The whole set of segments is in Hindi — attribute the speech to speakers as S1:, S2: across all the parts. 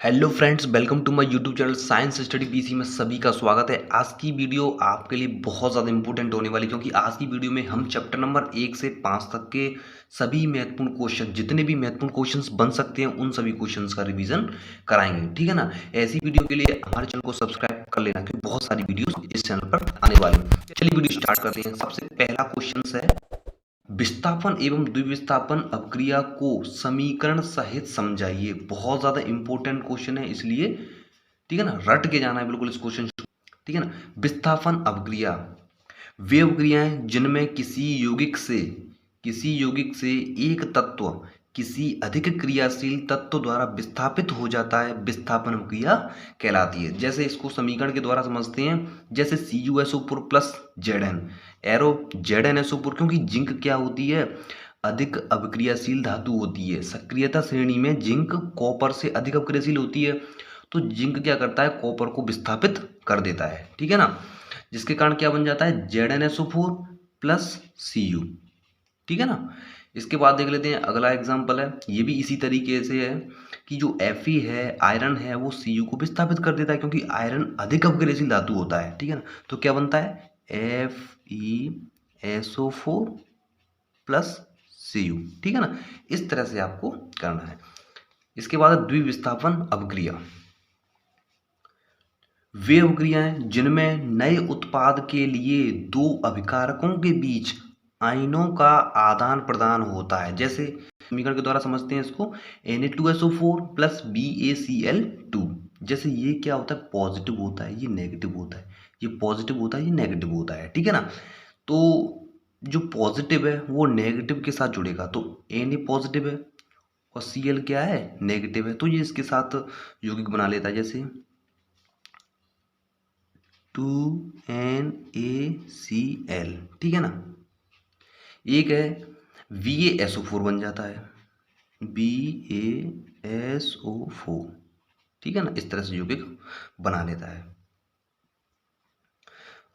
S1: Hello friends, welcome to my YouTube channel science study PC में सभी का स्वागत है। आज की वीडियो आपके लिए बहुत ज़्यादा इंपॉर्टेंट होने वाली, क्योंकि आज की वीडियो में हम चैप्टर नंबर 1 से 5 तक के सभी महत्वपूर्ण क्वेश्चन, जितने भी महत्वपूर्ण क्वेश्चंस बन सकते हैं, उन सभी क्वेश्चंस का रिवीजन कराएंगे। ठीक है ना। ऐसी वीडियो के लिए हमारे चैनल को सब्सक्राइब कर लेना, क्योंकि बहुत सारी वीडियोज इस चैनल पर आने वाली हैं। चलिए वीडियो स्टार्ट करते हैं। सबसे पहला क्वेश्चन है, विस्थापन एवं द्विविस्थापन अपक्रिया को समीकरण सहित समझाइए। बहुत ज्यादा इंपॉर्टेंट क्वेश्चन है, इसलिए ठीक है ना, रट के जाना है बिल्कुल इस क्वेश्चन। ठीक है ना। विस्थापन अपक्रिया वे अपक्रियाएं जिनमें किसी यौगिक से एक तत्व किसी अधिक क्रियाशील तत्व द्वारा विस्थापित हो जाता है, विस्थापन अपक्रिया कहलाती है। जैसे इसको समीकरण के द्वारा समझते हैं, जैसे CuSO4 plus Zn arrow ZnSO4, क्योंकि जिंक क्या होती है, अधिक अभिक्रियाशील धातु होती है। सक्रियता श्रेणी में जिंक कॉपर से अधिक अभिक्रियाशील होती है, तो जिंक क्या करता है, कॉपर को विस्थापित कर देता है। ठीक है ना, जिसके कारण क्या बन जाता है, ZnSO4 प्लस Cu। ठीक है ना। इसके बाद देख लेते हैं अगला एग्जाम्पल है, ये भी इसी तरीके से है कि जो Fe है, आयरन है, वो Cu को विस्थापित कर देता है, क्योंकि आयरन अधिक अपग्रेसिव धातु होता है। ठीक है ना। तो क्या बनता है, FeSO4 प्लस Cu। ठीक है ना। इस तरह से आपको करना है। इसके बाद द्विविस्थापन अपक्रिया वे अपक्रियाएं जिनमें नए उत्पाद के लिए दो अभिकारकों के बीच आयनों का आदान प्रदान होता है। जैसे समीकरण के द्वारा समझते हैं इसको, Na2SO4 प्लस BaCl2। जैसे ये क्या होता है, पॉजिटिव होता है, ये नेगेटिव होता है, ये पॉजिटिव होता है, ये नेगेटिव होता है। ठीक है ना। तो जो पॉजिटिव है वो नेगेटिव के साथ जुड़ेगा, तो Na पॉजिटिव है और Cl क्या है, नेगेटिव है, तो ये इसके साथ यौगिक बना लेता है। जैसे 2NaCl। ठीक है ना। एक है VaSO4 बन जाता है, VaSO4। ठीक है ना, इस तरह से यौगिक बना लेता है।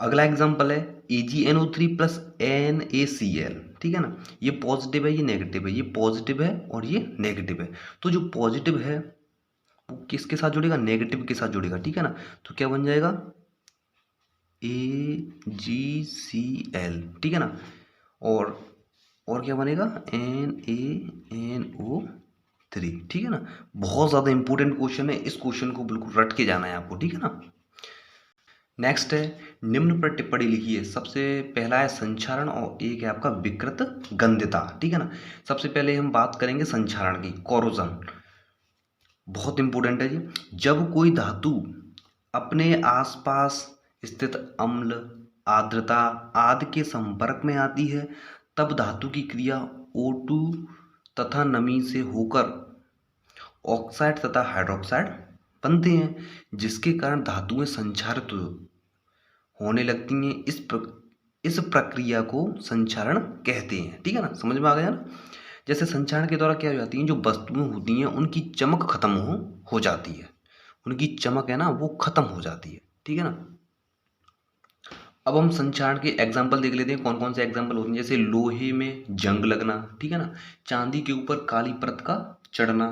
S1: अगला एग्जांपल है AgNO3 प्लस NaCl। ठीक है ना, ये पॉजिटिव है, ये नेगेटिव है, ये पॉजिटिव है और ये नेगेटिव है। तो जो पॉजिटिव है वो किसके साथ जुड़ेगा, नेगेटिव के साथ जुड़ेगा। ठीक है ना। तो क्या बन जाएगा, AgCl। ठीक है ना। और क्या बनेगा, NaNO3। ठीक है ना। बहुत ज़्यादा इंपॉर्टेंट क्वेश्चन है, इस क्वेश्चन को बिल्कुल रट के जाना है आपको। ठीक है ना। नेक्स्ट है, निम्न पर टिप्पणी लिखिए। सबसे पहला है संक्षारण और एक है आपका विकृत गंध्यता। ठीक है ना। सबसे पहले हम बात करेंगे संक्षारण की, कोरोजन। बहुत इंपॉर्टेंट है जी। जब कोई धातु अपने आसपास स्थित अम्ल, आर्द्रता आदि के संपर्क में आती है, तब धातु की क्रिया O2 तथा नमी से होकर ऑक्साइड तथा हाइड्रोक्साइड बनते हैं, जिसके कारण धातुएं संक्षारित होने लगती हैं। इस प्रक्रिया को संक्षारण कहते हैं। ठीक है ना, समझ में आ गया ना। जैसे संक्षारण के द्वारा क्या हो जाती है, जो वस्तुएं होती हैं उनकी चमक खत्म हो जाती है, उनकी चमक है ना वो खत्म हो जाती है। ठीक है ना। अब हम संक्षारण के एग्जाम्पल देख लेते हैं, कौन कौन से एग्जाम्पल होते हैं। जैसे लोहे में जंग लगना, ठीक है ना, चांदी के ऊपर काली परत का चढ़ना,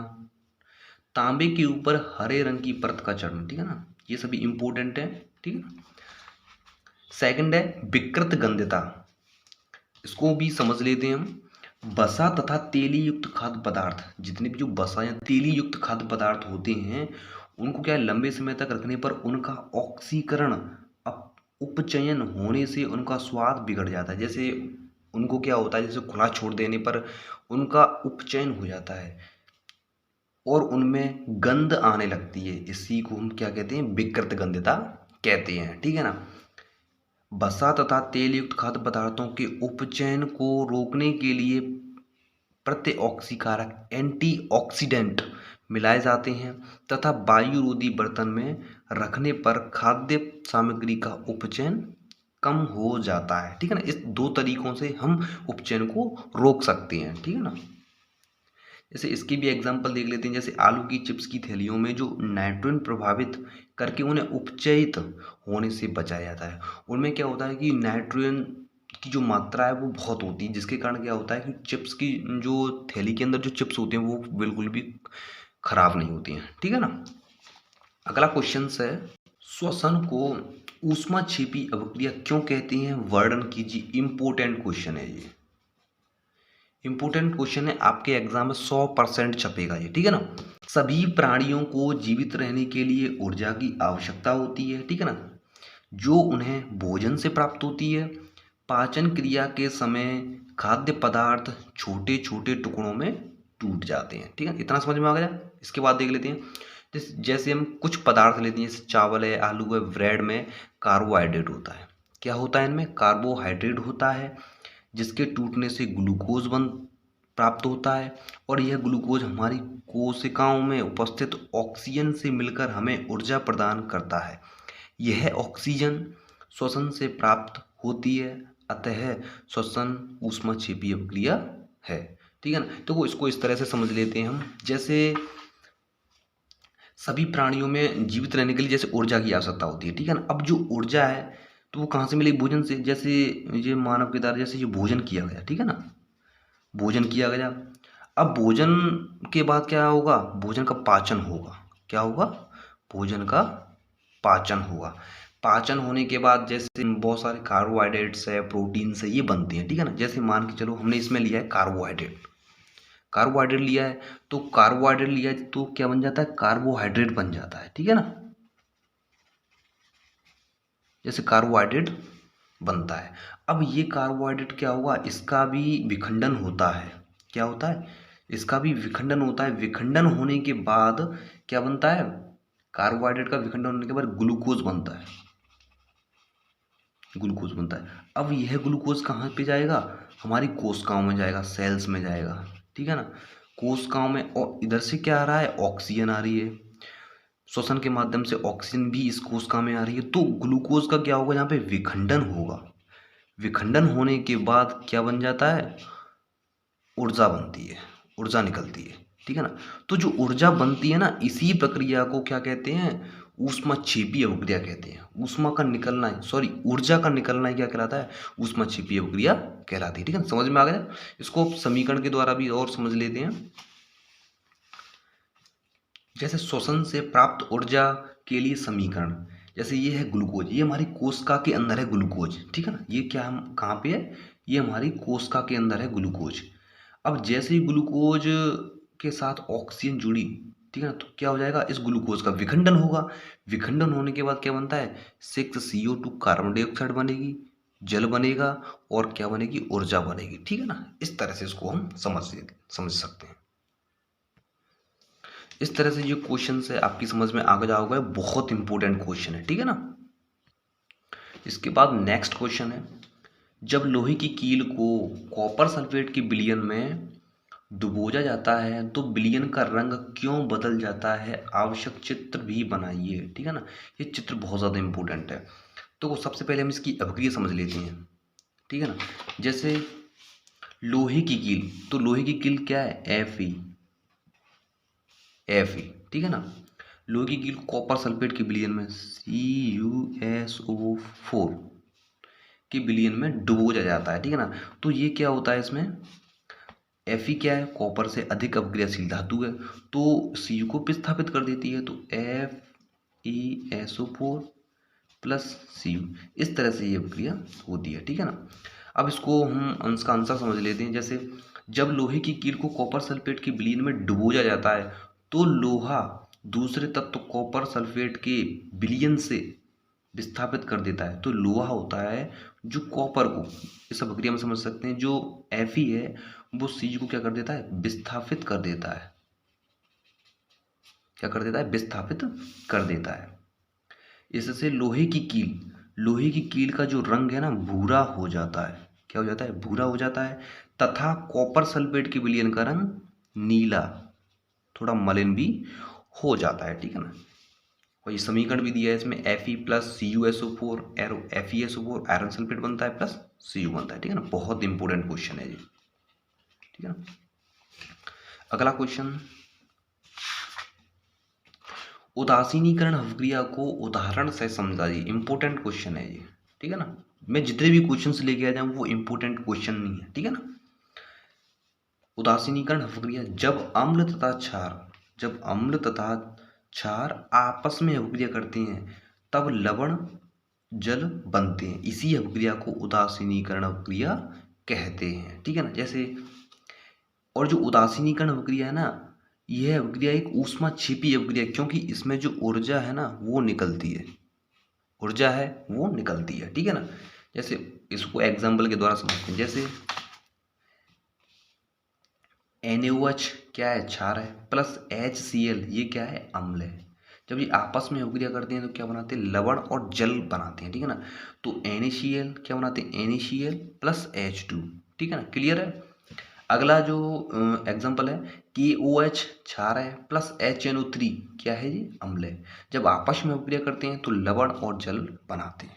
S1: तांबे के ऊपर हरे रंग की परत का चढ़ना। ठीक है ना, ये सभी इंपॉर्टेंट है। ठीक है। सेकंड है विकृत गंध्यता, इसको भी समझ लेते हैं हम। वसा तथा तेली युक्त खाद्य पदार्थ, जितने भी जो वसा या तेली युक्त खाद्य पदार्थ होते हैं, उनको क्या है, लंबे समय तक रखने पर उनका ऑक्सीकरण उपचयन होने से उनका स्वाद बिगड़ जाता है। जैसे उनको क्या होता है, जैसे खुला छोड़ देने पर उनका उपचयन हो जाता है और उनमें गंध आने लगती है। इसी को हम क्या कहते हैं, विकृत गंध्यता कहते हैं। ठीक है ना। वसा तथा तेल युक्त खाद्य पदार्थों के उपचयन को रोकने के लिए प्रत्यऑक्सीकारक एंटीऑक्सीडेंट मिलाए जाते हैं तथा वायुरोधी बर्तन में रखने पर खाद्य सामग्री का उपचयन कम हो जाता है। ठीक है ना। इस दो तरीकों से हम उपचयन को रोक सकते हैं। ठीक है ना। जैसे इसकी भी एग्जांपल देख लेते हैं। जैसे आलू की चिप्स की थैलियों में जो नाइट्रोजन प्रभावित करके उन्हें उपचयित होने से बचाया जाता है। उनमें क्या होता है कि नाइट्रोजन की जो मात्रा है वो बहुत होती है, जिसके कारण क्या होता है कि चिप्स की जो थैली के अंदर जो चिप्स होते हैं वो बिल्कुल भी खराब नहीं होती हैं। ठीक है ना। अगला क्वेश्चन है, श्वसन को ऊष्माक्षेपी अभिक्रिया क्यों कहते हैं, वर्णन कीजिए। इंपोर्टेंट क्वेश्चन है ये, इंपोर्टेंट क्वेश्चन है, आपके एग्जाम में 100% छपेगा ये, ठीक है ना। सभी प्राणियों को जीवित रहने के लिए ऊर्जा की आवश्यकता होती है, ठीक है ना, जो उन्हें भोजन से प्राप्त होती है। पाचन क्रिया के समय खाद्य पदार्थ छोटे छोटे टुकड़ों में टूट जाते हैं, ठीक है, इतना समझ में आ गया। इसके बाद देख लेते हैं, जैसे हम कुछ पदार्थ लेते हैं, जैसे चावल है, आलू है, ब्रेड में कार्बोहाइड्रेट होता है। क्या होता है इनमें? कार्बोहाइड्रेट होता है, जिसके टूटने से ग्लूकोज प्राप्त होता है, और यह ग्लूकोज हमारी कोशिकाओं में उपस्थित ऑक्सीजन से मिलकर हमें ऊर्जा प्रदान करता है। यह ऑक्सीजन श्वसन से प्राप्त होती है, अतः श्वसन ऊष्माक्षेपी अभिक्रिया है, ठीक है ना। तो इसको इस तरह से समझ लेते हैं हम, जैसे सभी प्राणियों में जीवित रहने के लिए जैसे ऊर्जा की आवश्यकता होती है, ठीक है ना। अब जो ऊर्जा है तो वो कहाँ से मिलेगी? भोजन से। जैसे ये मानव के द्वारा जैसे ये भोजन किया गया, ठीक है ना, भोजन किया गया। अब भोजन के बाद क्या होगा? भोजन का पाचन होगा। क्या होगा? भोजन का पाचन होगा। पाचन होने के बाद जैसे बहुत सारे कार्बोहाइड्रेट्स है, प्रोटीन्स है, ये बनते हैं, ठीक है ना। जैसे मान के चलो हमने इसमें लिया है कार्बोहाइड्रेट, कार्बोहाइड्रेट लिया है, तो कार्बोहाइड्रेट लिया है तो क्या बन जाता है? कार्बोहाइड्रेट बन जाता है, ठीक है ना। जैसे कार्बोहाइड्रेट बनता है। अब ये कार्बोहाइड्रेट क्या होगा? इसका भी विखंडन होता है। क्या होता है? इसका भी विखंडन होता है। विखंडन होने के बाद क्या बनता है? कार्बोहाइड्रेट का विखंडन होने के बाद ग्लूकोज बनता है, ग्लूकोज बनता है। अब यह ग्लूकोज कहाँ पे जाएगा? हमारी कोशिकाओं में जाएगा, सेल्स में जाएगा, ठीक है ना, कोशिकाओं में। और इधर से क्या आ रहा है? ऑक्सीजन आ रही है, श्वसन के माध्यम से ऑक्सीजन भी इस कोशिका में आ रही है। तो ग्लूकोज का क्या होगा? यहाँ पे विखंडन होगा। विखंडन होने के बाद क्या बन जाता है? ऊर्जा बनती है, ऊर्जा निकलती है, ठीक है ना। तो जो ऊर्जा बनती है ना, इसी प्रक्रिया को क्या कहते हैं? ऊष्माक्षेपी अभिक्रिया कहते हैं। ऊष्मा का निकलना है, सॉरी, ऊर्जा का निकलना ही क्या कहलाता है? ऊष्माक्षेपी अभिक्रिया कहलाती है, ठीक है ना। समझ में आ गया? इसको समीकरण के द्वारा भी और समझ लेते हैं। जैसे श्वसन से प्राप्त ऊर्जा के लिए समीकरण, जैसे ये है ग्लूकोज, ये हमारी कोशिका के अंदर है ग्लूकोज, ठीक है ना। ये क्या, हम कहाँ पे है? ये हमारी कोशिका के अंदर है ग्लूकोज। अब जैसे ही ग्लूकोज के साथ ऑक्सीजन जुड़ी, ठीक है ना, तो क्या हो जाएगा? इस ग्लूकोज का विखंडन होगा। विखंडन होने के बाद क्या बनता है? 6CO2 कार्बन डाइऑक्साइड बनेगी, जल बनेगा, और क्या बनेगी? ऊर्जा बनेगी, ठीक है ना। इस तरह से इसको हम समझ सकते हैं। इस तरह से जो क्वेश्चन है आपकी समझ में आ गया होगा, बहुत इंपॉर्टेंट क्वेश्चन है, ठीक है ना। इसके बाद नेक्स्ट क्वेश्चन है, जब लोहे की कील को कॉपर सल्फेट के विलयन में डुबोया जाता है तो विलयन का रंग क्यों बदल जाता है? आवश्यक चित्र भी बनाइए, ठीक है ना। ये चित्र बहुत ज़्यादा इंपॉर्टेंट है। तो सबसे पहले हम इसकी अभिक्रिया समझ लेते हैं, ठीक है ना। जैसे लोहे की कील, तो लोहे की कील क्या है? Fe, ठीक है ना। लोहे की कील कॉपर सल्फेट के विलयन में CuSO4 के विलयन में डुबोया जाता है, ठीक है ना। तो ये क्या होता है? इसमें Fe क्या है? कॉपर से अधिक अपक्रियाशील धातु है, तो Cu को विस्थापित कर देती है, तो FeSO4 प्लस Cu, इस तरह से ये अपक्रिया होती है, ठीक है ना। अब इसको हम इसका आंसर समझ लेते हैं। जैसे जब लोहे की कील को कॉपर सल्फेट के विलयन में डुबोया जाता है तो लोहा दूसरे तत्व कॉपर सल्फेट के विलयन से विस्थापित कर देता है। तो लोहा होता है जो कॉपर को, इस अभिक्रिया में समझ सकते हैं, जो Fe है वो Cu को क्या कर देता है? विस्थापित कर देता है। क्या कर देता है? विस्थापित कर देता है। इससे लोहे की कील का जो रंग है ना, भूरा हो जाता है। क्या हो जाता है? भूरा हो जाता है। तथा कॉपर सल्फेट के विलयन का रंग नीला, थोड़ा मलिन भी हो जाता है, ठीक है ना। और ये समीकरण भी दिया है इसमें, Fe plus CuSO4 FeSO4 iron sulphate बनता है प्लस Cu बनता है, ठीक है ना। बहुत इंपॉर्टेंट क्वेश्चन है ये, ठीक है ना। अगला क्वेश्चन, उदासीनीकरण अभिक्रिया को उदाहरण से समझाइए। इंपॉर्टेंट क्वेश्चन है ये, ठीक है ना। मैं जितने भी क्वेश्चंस लेके आ जाऊँ वो इंपॉर्टेंट क्वेश्चन नहीं है, ठीक है ना। उदासीनीकरण अभिक्रिया, जब अम्ल तथा क्षार आपस में अभिक्रिया करते हैं तब लवण जल बनते हैं। इसी अभिक्रिया को उदासीनीकरण अभिक्रिया कहते हैं, ठीक है ना। जैसे और जो उदासीनीकरण अभिक्रिया है ना, यह अभिक्रिया एक ऊष्मा छिपी अभिक्रिया है, क्योंकि इसमें जो ऊर्जा है ना वो निकलती है, ऊर्जा है वो निकलती है, ठीक है ना। जैसे इसको एग्जाम्पल के द्वारा समझते हैं। जैसे NaOH क्या है, क्षार है, प्लस HCl ये क्या है, अम्ल है। जब ये आपस में अभिक्रिया करते हैं तो क्या बनाते हैं, लवण और जल बनाते हैं, ठीक है ना। तो NaCl क्या बनाते हैं, NaCl प्लस H2, ठीक है ना, क्लियर है। अगला जो एग्जाम्पल है KOH क्षार है, प्लस HNO3 क्या है, ये अम्ल है। जब आपस में अभिक्रिया करते हैं तो लवण और जल बनाते हैं।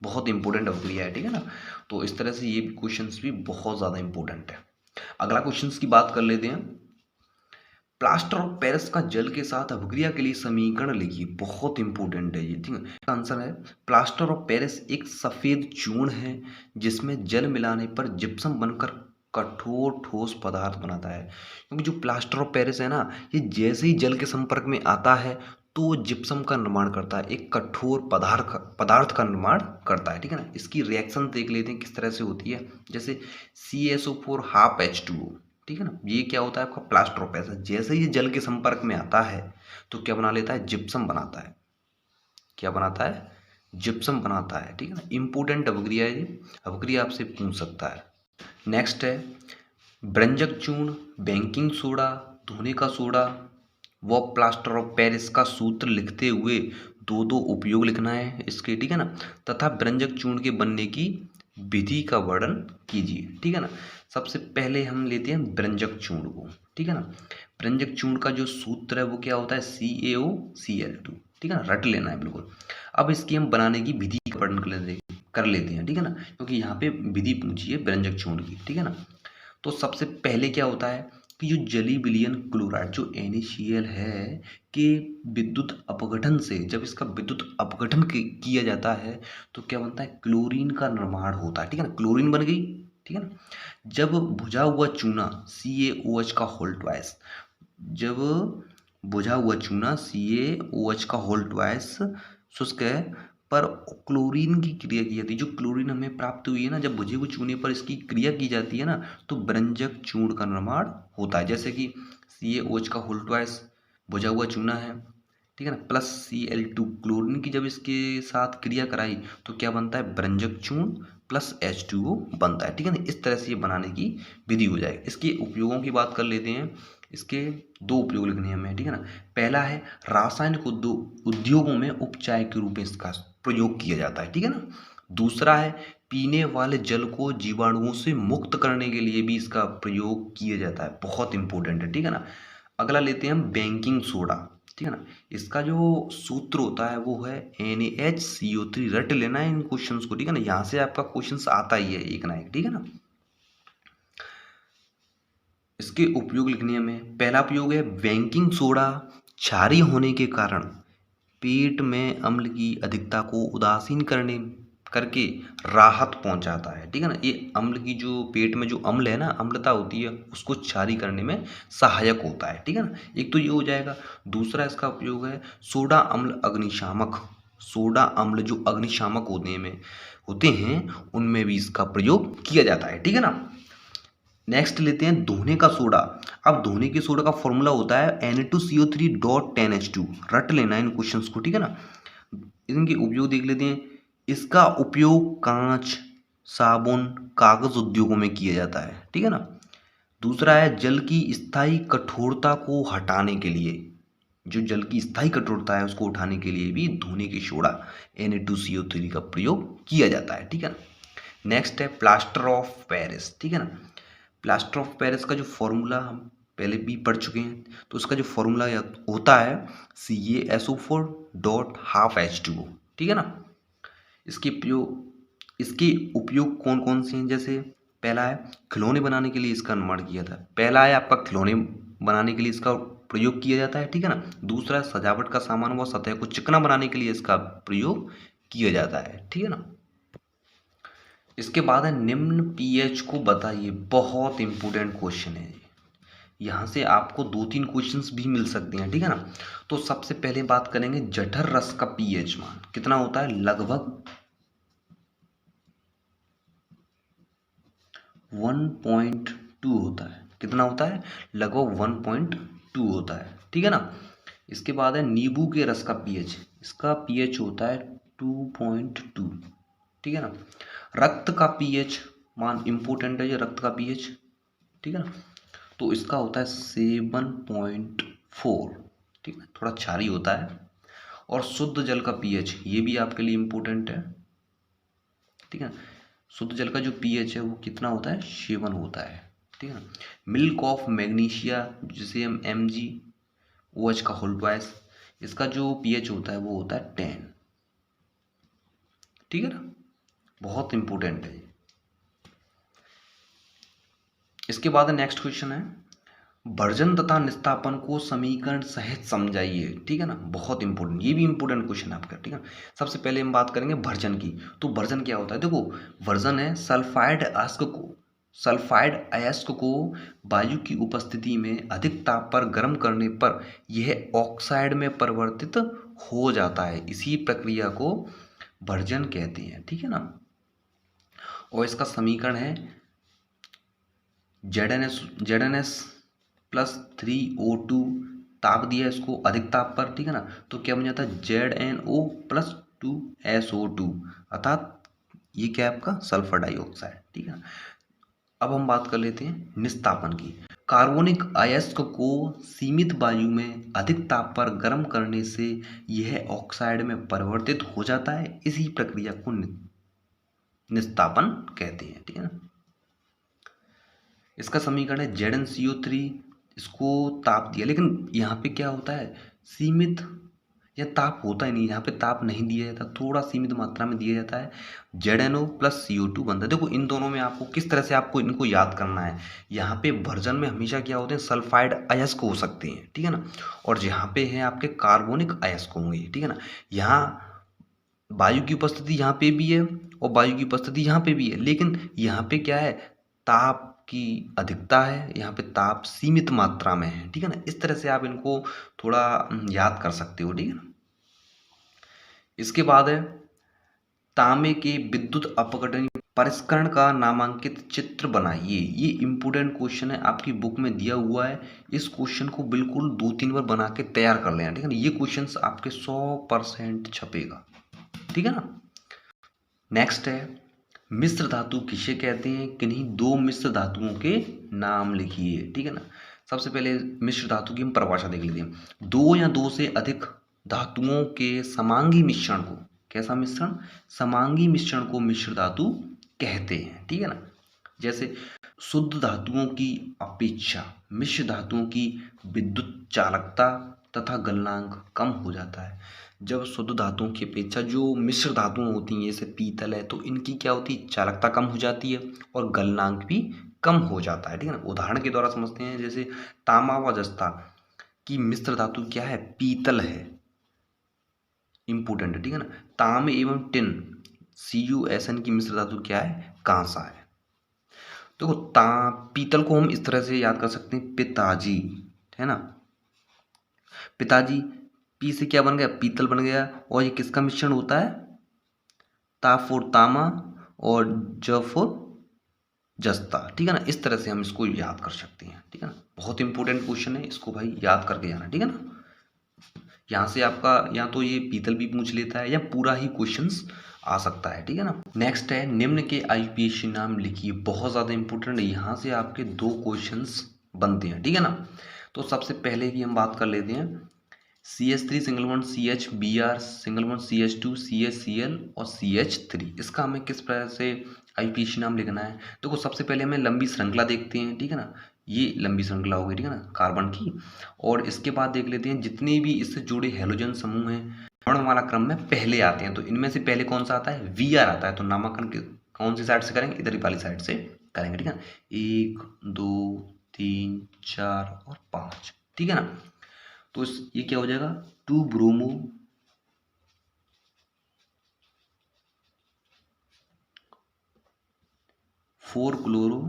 S1: बहुत इंपॉर्टेंट अभिक्रिया है, ठीक है ना। तो इस तरह से ये क्वेश्चंस भी बहुत ज़्यादा इंपॉर्टेंट है। अगला क्वेश्चंस की बात कर लेते हैं। प्लास्टर ऑफ पेरिस का जल के साथ अभिक्रिया के लिए समीकरण लिखिए। बहुत इंपॉर्टेंट है ये, ठीक है। आंसर है प्लास्टर ऑफ पेरिस एक सफेद चूर्ण है जिसमें जल मिलाने पर जिप्सम बनकर कठोर ठोस पदार्थ बनाता है। क्योंकि जो प्लास्टर ऑफ पेरिस है ना, ये जैसे ही जल के संपर्क में आता है तो जिप्सम का निर्माण करता है, एक कठोर पदार्थ का निर्माण करता है, ठीक है ना। इसकी रिएक्शन देख लेते हैं किस तरह से होती है। जैसे CaSO4 हाफ H2O, ठीक है ना, ये क्या होता है आपका प्लास्टर ऑफ पेरिस। जैसे ही जल के संपर्क में आता है तो क्या बना लेता है, जिप्सम बनाता है। क्या बनाता है, जिप्सम बनाता है, ठीक है ना। इंपोर्टेंट अभिक्रिया है ये, अभिक्रिया आपसे पूछ सकता है। नेक्स्ट है ब्रंजक चूर्ण, बेकिंग सोडा, धोने का सोडा व प्लास्टर ऑफ पेरिस का सूत्र लिखते हुए दो दो उपयोग लिखना है इसके, ठीक है ना। तथा ब्रंजक चूर्ण के बनने की विधि का वर्णन कीजिए, ठीक है ना। सबसे पहले हम लेते हैं ब्रंजक चूर्ण को, ठीक है ना। ब्रंजक चूर्ण का जो सूत्र है वो क्या होता है, CaOCl2, ठीक है ना, रट लेना है बिल्कुल। अब इसकी हम बनाने की विधि का वर्णन कर लेते हैं, ठीक है ना, क्योंकि यहाँ पे विधि पूछी है ब्रंजक चूर्ण की, ठीक है ना। तो सबसे पहले क्या होता है कि जो जली विलयन क्लोराइड जो NaCl है कि विद्युत अपघटन से, जब इसका विद्युत अपघटन किया जाता है तो क्या बनता है, क्लोरीन का निर्माण होता है, ठीक है ना। क्लोरीन बन गई, ठीक है ना। जब बुझा हुआ चूना CaOH का होल ट्वाइस, जब बुझा हुआ चूना CaOH का होल ट्वाइस शुष्क है पर क्लोरीन की क्रिया की जाती है, जो क्लोरीन हमें प्राप्त हुई है ना, जब बुझे हुए चूने पर इसकी क्रिया की जाती है ना तो ब्रंजक चूर्ण का निर्माण होता है। जैसे कि CaOH का होल ट्वाइस बुझा हुआ चूना है, ठीक है ना, प्लस Cl2 क्लोरीन की जब इसके साथ क्रिया कराई तो क्या बनता है, ब्रंजक चूर्ण प्लस H2O बनता है, ठीक है ना। इस तरह से ये बनाने की विधि हो जाएगी। इसके उपयोगों की बात कर लेते हैं। इसके दो उपयोग लिखने हैं हमें, ठीक है ना। पहला है रासायनिक उद्योगों में उपचाय के रूप में इसका प्रयोग किया जाता है, ठीक है ना। दूसरा है पीने वाले जल को जीवाणुओं से मुक्त करने के लिए भी इसका प्रयोग किया जाता है। बहुत इंपॉर्टेंट है, ठीक है ना। अगला लेते हैं हम बेकिंग सोडा, ठीक है ना। इसका जो सूत्र होता है वो है NaHCO3, रट लेना है इन क्वेश्चंस को, ठीक है ना। यहाँ से आपका क्वेश्चंस आता ही है एक ना एक, ठीक है ना। इसके उपयोग लिखने हमें। पहला उपयोग है बेकिंग सोडा क्षारीय होने के कारण पेट में अम्ल की अधिकता को उदासीन करके राहत पहुंचाता है, ठीक है ना। ये अम्ल की जो पेट में जो अम्ल है ना, अम्लता होती है उसको क्षारीय करने में सहायक होता है, ठीक है ना। एक तो ये हो जाएगा। दूसरा इसका उपयोग है सोडा अम्ल अग्निशामक, सोडा अम्ल जो अग्निशामक होते हैं उनमें भी इसका प्रयोग किया जाता है, ठीक है ना। नेक्स्ट लेते हैं धोने का सोडा। अब धोने के सोडा का फॉर्मूला होता है Na2CO3.10H2, रट लेना है इन क्वेश्चंस को, ठीक है ना। इनके उपयोग देख लेते हैं। इसका उपयोग कांच, साबुन, कागज उद्योगों में किया जाता है, ठीक है ना। दूसरा है जल की स्थायी कठोरता को हटाने के लिए, जो जल की स्थायी कठोरता है उसको उठाने के लिए भी धोने के सोडा Na2CO3 का प्रयोग किया जाता है, ठीक है ना। नेक्स्ट है प्लास्टर ऑफ पेरिस, ठीक है ना। प्लास्टर ऑफ पेरिस का जो फॉर्मूला हम पहले भी पढ़ चुके हैं, तो उसका जो फॉर्मूला होता है CaSO4.12H2O, ठीक है ना। इसके उपयोग कौन कौन से हैं। जैसे पहला है खिलौने बनाने के लिए इसका निर्माण किया था, पहला है आपका खिलौने बनाने के लिए इसका प्रयोग किया जाता है, ठीक है ना। दूसरा सजावट का सामान व सतह को चिकना बनाने के लिए इसका प्रयोग किया जाता है, ठीक है ना। इसके बाद है निम्न पीएच को बताइए। बहुत इंपॉर्टेंट क्वेश्चन है। यहाँ से आपको 2-3 क्वेश्चंस भी मिल सकते हैं, ठीक है ना। तो सबसे पहले बात करेंगे जठर रस का पीएच मान कितना होता है, लगभग 1.2 होता है। कितना होता है, लगभग 1.2 होता है, ठीक है ना। इसके बाद है नींबू के रस का पीएच, इसका पीएच होता है 2.2, ठीक है ना। रक्त का पीएच मान इंपॉर्टेंट है, ये रक्त का पीएच, ठीक है ना। तो इसका होता है 7.4, ठीक है, थोड़ा क्षारी होता है। और शुद्ध जल का पीएच, ये भी आपके लिए इम्पोर्टेंट है, ठीक है। शुद्ध जल का जो पीएच है वो कितना होता है, 7 होता है, ठीक है ना। मिल्क ऑफ मैग्नीशिया जिसे हम MgOH का होल ट्वाइस, इसका जो पीएच होता है वो होता है 10, ठीक है ना। बहुत इंपॉर्टेंट है। इसके बाद नेक्स्ट क्वेश्चन है भर्जन तथा निस्तापन को समीकरण सहित समझाइए, ठीक है ना। बहुत इंपॉर्टेंट, ये भी इंपॉर्टेंट क्वेश्चन है आपका, ठीक है। सबसे पहले हम बात करेंगे भर्जन की। तो भर्जन क्या होता है, देखो भर्जन है सल्फाइड अयस्क को वायु की उपस्थिति में अधिक ताप पर गर्म करने पर यह ऑक्साइड में परिवर्तित हो जाता है, इसी प्रक्रिया को भर्जन कहते हैं, ठीक है ना। और इसका समीकरण है ZnS +3O2, ताप दिया इसको अधिक ताप पर, ठीक है ना। तो क्या बन जाता है ZnO +2SO2, अर्थात ये क्या है आपका सल्फर डाइऑक्साइड, ठीक है ना। अब हम बात कर लेते हैं निस्तापन की। कार्बोनिक अयस्क को सीमित वायु में अधिक ताप पर गर्म करने से यह ऑक्साइड में परिवर्तित हो जाता है, इसी प्रक्रिया को निस्तापन कहते हैं, ठीक है ना। इसका समीकरण है ZnCO3, इसको ताप दिया, लेकिन यहाँ पे क्या होता है सीमित, या ताप होता ही नहीं, यहाँ पे ताप नहीं दिया जाता, थोड़ा सीमित मात्रा में दिया जाता है। ZnO + CO2 बनता है। देखो इन दोनों में आपको किस तरह से आपको इनको याद करना है। यहाँ पे वर्जन में हमेशा क्या होते हैं सल्फाइड अयस्क हो सकते हैं, ठीक है ना। और यहाँ पे हैं आपके कार्बोनिक अयस्क होंगे, ठीक है ना। यहाँ वायु की उपस्थिति यहाँ पे भी है और वायु की उपस्थिति यहाँ पे भी है, लेकिन यहाँ पे क्या है ताप की अधिकता है, यहाँ पे ताप सीमित मात्रा में है, ठीक है ना। इस तरह से आप इनको थोड़ा याद कर सकते हो, ठीक है ना। इसके बाद है तांबे के विद्युत अपघटन परिष्करण का नामांकित चित्र बनाइए। ये इंपोर्टेंट क्वेश्चन है, आपकी बुक में दिया हुआ है। इस क्वेश्चन को बिल्कुल 2-3 बार बना के तैयार कर लेना, ठीक है ना। ये क्वेश्चन आपके 100% छपेगा, ठीक है ना। नेक्स्ट है मिश्र धातु किसे कहते हैं, किन्हीं 2 मिश्र धातुओं के नाम लिखिए, ठीक है ना। सबसे पहले मिश्र धातु की हम परिभाषा देख लेते हैं। 2 या 2 से अधिक धातुओं के समांगी मिश्रण को, कैसा मिश्रण, समांगी मिश्रण को मिश्र धातु कहते हैं, ठीक है ना। जैसे शुद्ध धातुओं की अपेक्षा मिश्र धातुओं की विद्युत चालकता तथा गलनांक कम हो जाता है। जब शुद्ध धातुओं की अपेक्षा जो मिश्र धातुएं होती हैं जैसे पीतल है, तो इनकी क्या होती है चालकता कम हो जाती है और गलनांक भी कम हो जाता है, ठीक है ना। उदाहरण के द्वारा समझते हैं, जैसे तांबा व जस्ता की मिश्र धातु क्या है, पीतल है, इंपोर्टेंट है, ठीक है ना। तांबे एवं टिन CuSN की मिश्र धातु क्या है, कांसा है। देखो पीतल को हम इस तरह से याद कर सकते हैं पिताजी, है ना। पिताजी पी से क्या बन गया, पीतल बन गया। और ये किसका मिश्रण होता है, ता फॉर तामा और ज फॉर जस्ता, ठीक है ना। इस तरह से हम इसको याद कर सकते हैं, ठीक है ना। बहुत इंपॉर्टेंट क्वेश्चन है, इसको भाई याद करके जाना, ठीक है ना। यहाँ से आपका या तो ये पीतल भी पूछ लेता है या पूरा ही क्वेश्चंस आ सकता है, ठीक है ना। नेक्स्ट है निम्न के IUPAC नाम लिखिए, बहुत ज़्यादा इंपॉर्टेंट है, यहाँ से आपके 2 क्वेश्चंस बनते हैं, ठीक है ना। तो सबसे पहले की हम बात कर लेते हैं CH3 single bond CH Br single bond CH2 CHCl और CH3, इसका हमें किस प्रकार से IUPAC नाम लिखना है। देखो सबसे पहले हमें लंबी श्रृंखला देखते हैं, ठीक है ना। ये लंबी श्रृंखला होगी, ठीक है ना, कार्बन की। और इसके बाद देख लेते हैं जितने भी इससे जुड़े हैलोजन समूह हैं वर्णमाला क्रम में पहले आते हैं, तो इनमें से पहले कौन सा आता है, Vr आता है। तो नामांकन कौन सी साइड से करेंगे, इधर ही वाली साइड से करेंगे, ठीक है। 1 2 3 4 और 5, ठीक है ना। तो ये क्या हो जाएगा 2 ब्रोमो 4 क्लोरो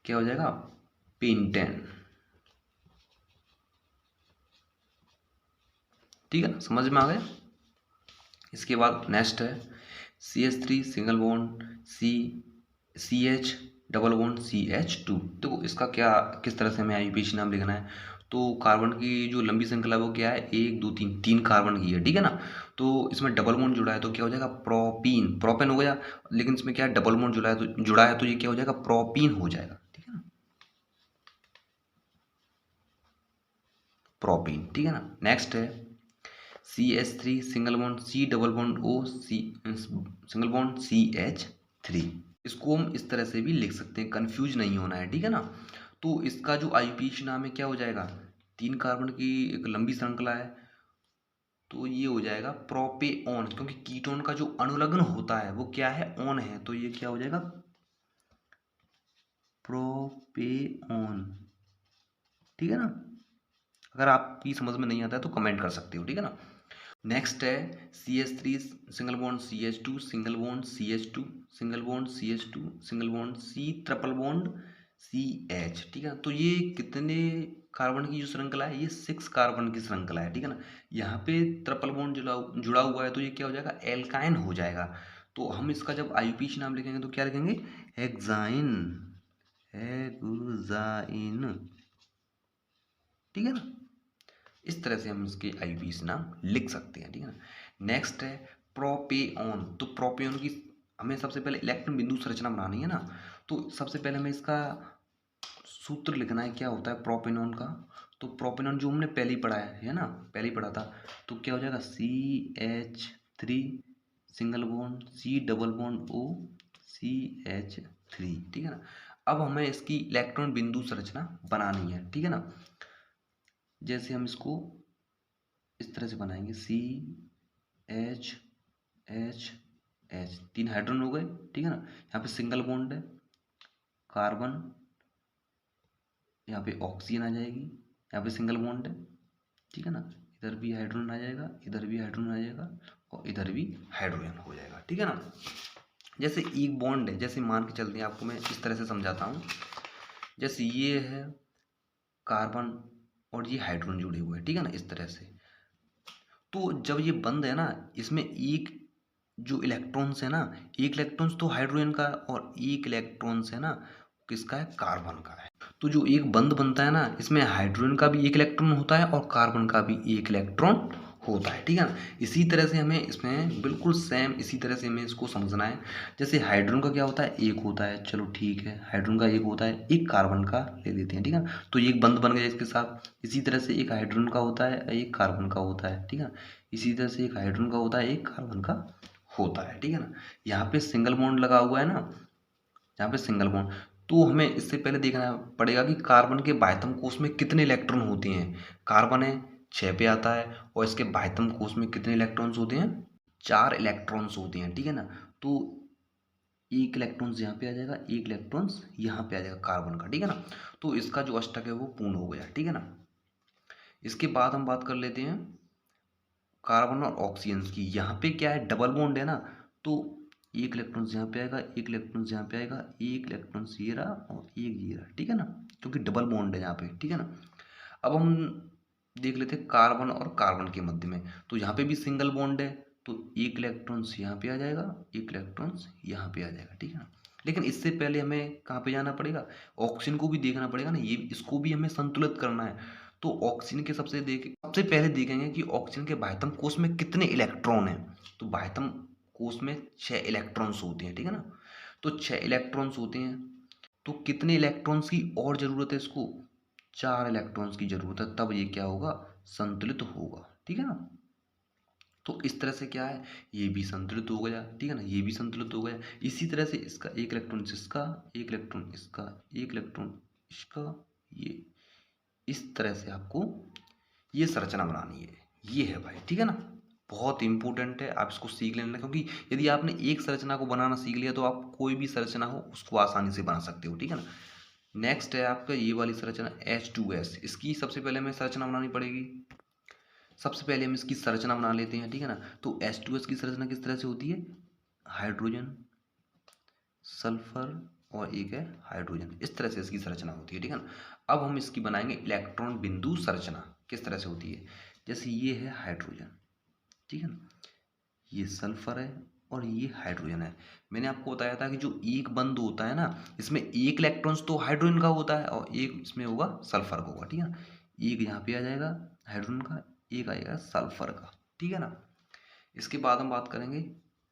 S1: क्या हो जाएगा, पेंटेन। ठीक है ना, समझ में आ गया। इसके बाद नेक्स्ट है CH3 single bond CH double bond CH2। देखो इसका क्या, किस तरह से हमें आईयूपीएसी नाम लिखना है। तो कार्बन की जो लंबी श्रृंखला है वो क्या है, 1 2 3, 3 कार्बन की है, ठीक है ना। तो इसमें डबल बॉन्ड जुड़ा है तो क्या हो जाएगा, प्रोपीन, प्रोपेन हो गया। लेकिन इसमें क्या है, डबल बॉन्ड जुड़ा है तो ये क्या हो जाएगा, प्रोपीन हो जाएगा, ठीक है ना, प्रोपीन, ठीक है ना। नेक्स्ट है CH3 single bond C double bond O C single bond CH3। इसको हम इस तरह से भी लिख सकते हैं, कंफ्यूज नहीं होना है, ठीक है ना। तो इसका जो आईयूपीएसी नाम है क्या हो जाएगा, 3 कार्बन की एक लंबी श्रृंखला है तो ये हो जाएगा प्रोपेऑन, क्योंकि कीटोन का जो अनुलग्न होता है वो क्या है, ऑन है, तो ये क्या हो जाएगा, प्रोपेऑन, ठीक है ना। अगर आपकी समझ में नहीं आता है तो कमेंट कर सकते हो, ठीक है ना। नेक्स्ट है CH3 single bond CH2 single bond CH2 single bond CH2 single bond C triple bond CH, ठीक है। तो ये कितने कार्बन की जो श्रृंखला है, ये 6 कार्बन की श्रृंखला है, ठीक है ना। यहाँ पे ट्रिपल बॉन्ड जुड़ा हुआ है तो ये क्या हो जाएगा, एल्काइन हो जाएगा। तो हम इसका जब आईयूपीएसी नाम लिखेंगे तो क्या लिखेंगे, हेक्साइन, हेक्साइन, ठीक है ना। इस तरह से हम इसके आईयूपीएसी नाम लिख सकते हैं, ठीक है ना। नेक्स्ट है प्रोपेऑन। तो प्रोपेऑन की हमें सबसे पहले इलेक्ट्रॉन बिंदु संरचना बनानी है ना। तो सबसे पहले हमें इसका सूत्र लिखना है, क्या होता है प्रोपेनॉन का। तो प्रोपेनॉन जो हमने पहले ही पढ़ा है ना, पहले ही पढ़ा था। तो क्या हो जाएगा, CH3 single bond C double bond O CH3, ठीक है ना। अब हमें इसकी इलेक्ट्रॉन बिंदु संरचना बनानी है, ठीक है ना। जैसे हम इसको इस तरह से बनाएंगे, CH 3 हाइड्रोजन हो गए, ठीक है ना। यहाँ पे सिंगल बॉन्ड है, कार्बन, यहाँ पे ऑक्सीजन आ जाएगी, यहाँ पे सिंगल बॉन्ड है, ठीक है ना। इधर भी हाइड्रोजन आ जाएगा, इधर भी हाइड्रोजन आ जाएगा और इधर भी हाइड्रोजन हो जाएगा, ठीक है ना। जैसे एक बॉन्ड है, जैसे मान के चलते हैं, आपको मैं इस तरह से समझाता हूँ। जैसे ये है कार्बन और ये हाइड्रोजन जुड़े हुए हैं, ठीक है ना, इस तरह से। तो जब ये बंद है ना, इसमें एक जो इलेक्ट्रॉन्स है ना, एक इलेक्ट्रॉन्स तो हाइड्रोजन का और एक इलेक्ट्रॉन्स है ना किसका है, कार्बन का है। तो जो एक बंद बनता है ना, इसमें हाइड्रोजन का भी एक इलेक्ट्रॉन होता है और कार्बन का भी एक इलेक्ट्रॉन होता है, ठीक है ना। इसी तरह से हमें इसमें बिल्कुल सेम इसी तरह से हमें इसको समझना है। जैसे हाइड्रोजन का क्या होता है, एक होता है, चलो ठीक है, हाइड्रोजन का एक होता है, एक कार्बन का ले लेते हैं, ठीक है। तो ये एक बंद बन गया इसके साथ। इसी तरह से एक हाइड्रोजन का होता है, एक कार्बन का होता है, ठीक है। इसी तरह से एक हाइड्रोजन का होता है, एक कार्बन का होता है, ठीक है ना। यहाँ पे सिंगल बॉन्ड लगा हुआ है ना, यहाँ पे सिंगल बॉन्ड। तो हमें इससे पहले देखना पड़ेगा कि कार्बन के बाह्यतम कोश में कितने इलेक्ट्रॉन होते हैं। कार्बन है 6 पे आता है और इसके बाह्यतम कोश में कितने इलेक्ट्रॉन्स होते हैं, 4 इलेक्ट्रॉन्स होते हैं, ठीक है ना। तो एक इलेक्ट्रॉन्स यहाँ पे आ जाएगा, एक इलेक्ट्रॉन्स यहाँ पे आ जाएगा कार्बन का, ठीक है ना। तो इसका जो अष्टक है वो पूर्ण हो गया, ठीक है ना। इसके बाद हम बात कर लेते हैं कार्बन और ऑक्सीजन की। यहाँ पे क्या है, डबल बॉन्ड है ना, तो एक इलेक्ट्रॉन यहाँ पे आएगा, एक इलेक्ट्रॉन यहाँ पे आएगा, एक इलेक्ट्रॉन ये रहा और एक ये रहा, ठीक है ना, क्योंकि डबल बॉन्ड है यहाँ पे, ठीक है ना। अब हम देख लेते हैं कार्बन और कार्बन के मध्य में। तो यहाँ पे भी सिंगल बॉन्ड है, तो एक इलेक्ट्रॉन यहाँ पे आ जाएगा, एक इलेक्ट्रॉन यहाँ पे आ जाएगा, ठीक है ना। लेकिन इससे पहले हमें कहाँ पे जाना पड़ेगा, ऑक्सीजन को भी देखना पड़ेगा ना, ये इसको भी हमें संतुलित करना है। तो ऑक्सीजन के सबसे पहले देखेंगे कि ऑक्सीजन के बाह्यतम कोश में कितने इलेक्ट्रॉन हैं। तो बाह्यतम कोश में 6 इलेक्ट्रॉन्स होते हैं, ठीक है ना। तो 6 इलेक्ट्रॉन्स होते हैं, तो कितने इलेक्ट्रॉन्स की और ज़रूरत है इसको, 4 इलेक्ट्रॉन्स की ज़रूरत है, तब ये क्या होगा, संतुलित होगा, ठीक है ना। तो इस तरह से क्या है, ये भी संतुलित हो गया, ठीक है ना, ये भी संतुलित हो गया। इसी तरह से इसका एक इलेक्ट्रॉन इसका, एक इलेक्ट्रॉन इसका, एक इलेक्ट्रॉन इसका, ये इस तरह से आपको ये संरचना बनानी है। ये है भाई, ठीक है ना। बहुत इंपॉर्टेंट है, आप इसको सीख लेना, क्योंकि यदि आपने एक संरचना को बनाना सीख लिया तो आप कोई भी संरचना हो उसको आसानी से बना सकते हो, ठीक है ना। नेक्स्ट है आपका ये वाली संरचना H2S। इसकी सबसे पहले हमें संरचना बनानी पड़ेगी। सबसे पहले हम इसकी संरचना बना लेते हैं, ठीक है ना। तो H2S की संरचना किस तरह से होती है, हाइड्रोजन, सल्फर और एक है हाइड्रोजन। इस तरह से इसकी संरचना होती है, ठीक है ना। अब हम इसकी बनाएंगे इलेक्ट्रॉन बिंदु संरचना। किस तरह से होती है, जैसे ये है हाइड्रोजन, ठीक है ना, ये सल्फर है और ये हाइड्रोजन है। मैंने आपको बताया था कि जो एक बंद होता है ना, इसमें एक इलेक्ट्रॉन्स तो हाइड्रोजन का होता है और एक इसमें होगा सल्फर का होगा, ठीक है ना। एक यहाँ पे आ जाएगा हाइड्रोजन का, एक आएगा सल्फर का, ठीक है ना। इसके बाद हम बात करेंगे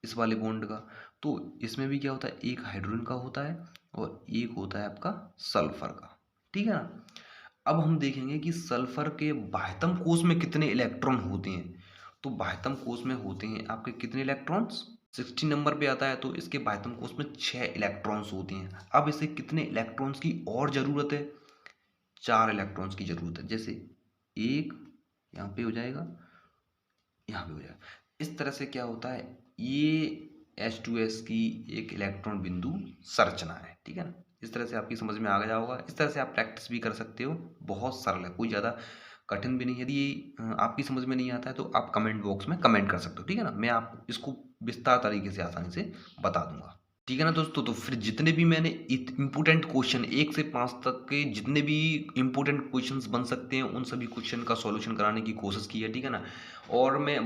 S1: इस वाले बॉन्ड का। तो इसमें भी क्या होता है, एक हाइड्रोजन का होता है और एक होता है आपका सल्फर का, ठीक है ना। अब हम देखेंगे कि सल्फर के बाह्यतम कोश में कितने इलेक्ट्रॉन होते हैं। तो बाह्यतम कोश में होते हैं आपके कितने इलेक्ट्रॉन्स, 60 नंबर पे आता है। तो इसके बाह्यतम कोश में 6 इलेक्ट्रॉन्स होते हैं। अब इसे कितने इलेक्ट्रॉन्स की और ज़रूरत है, 4 इलेक्ट्रॉन्स की ज़रूरत है। जैसे एक यहाँ पे हो जाएगा, यहाँ पे हो जाएगा। इस तरह से क्या होता है, ये H2S की एक इलेक्ट्रॉन बिंदु संरचना है, ठीक है ना। इस तरह से आपकी समझ में आ गया होगा। इस तरह से आप प्रैक्टिस भी कर सकते हो, बहुत सरल है, कोई ज़्यादा कठिन भी नहीं है। यदि आपकी समझ में नहीं आता है तो आप कमेंट बॉक्स में कमेंट कर सकते हो, ठीक है ना। मैं आपको इसको विस्तार तरीके से आसानी से बता दूंगा, ठीक है ना दोस्तों। तो फिर जितने भी मैंने इम्पोर्टेंट क्वेश्चन 1 से 5 तक के जितने भी इम्पोर्टेंट क्वेश्चंस बन सकते हैं उन सभी क्वेश्चन का सॉल्यूशन कराने की कोशिश की है, ठीक है ना। और मैं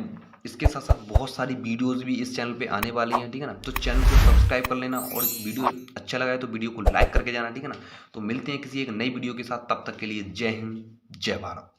S1: इसके साथ साथ बहुत सारी वीडियोस भी इस चैनल पे आने वाली हैं, ठीक है ना। तो चैनल को सब्सक्राइब कर लेना और वीडियो अच्छा लगा है तो वीडियो को लाइक करके जाना, ठीक है ना। तो मिलते हैं किसी एक नई वीडियो के साथ, तब तक के लिए जय हिंद जय भारत।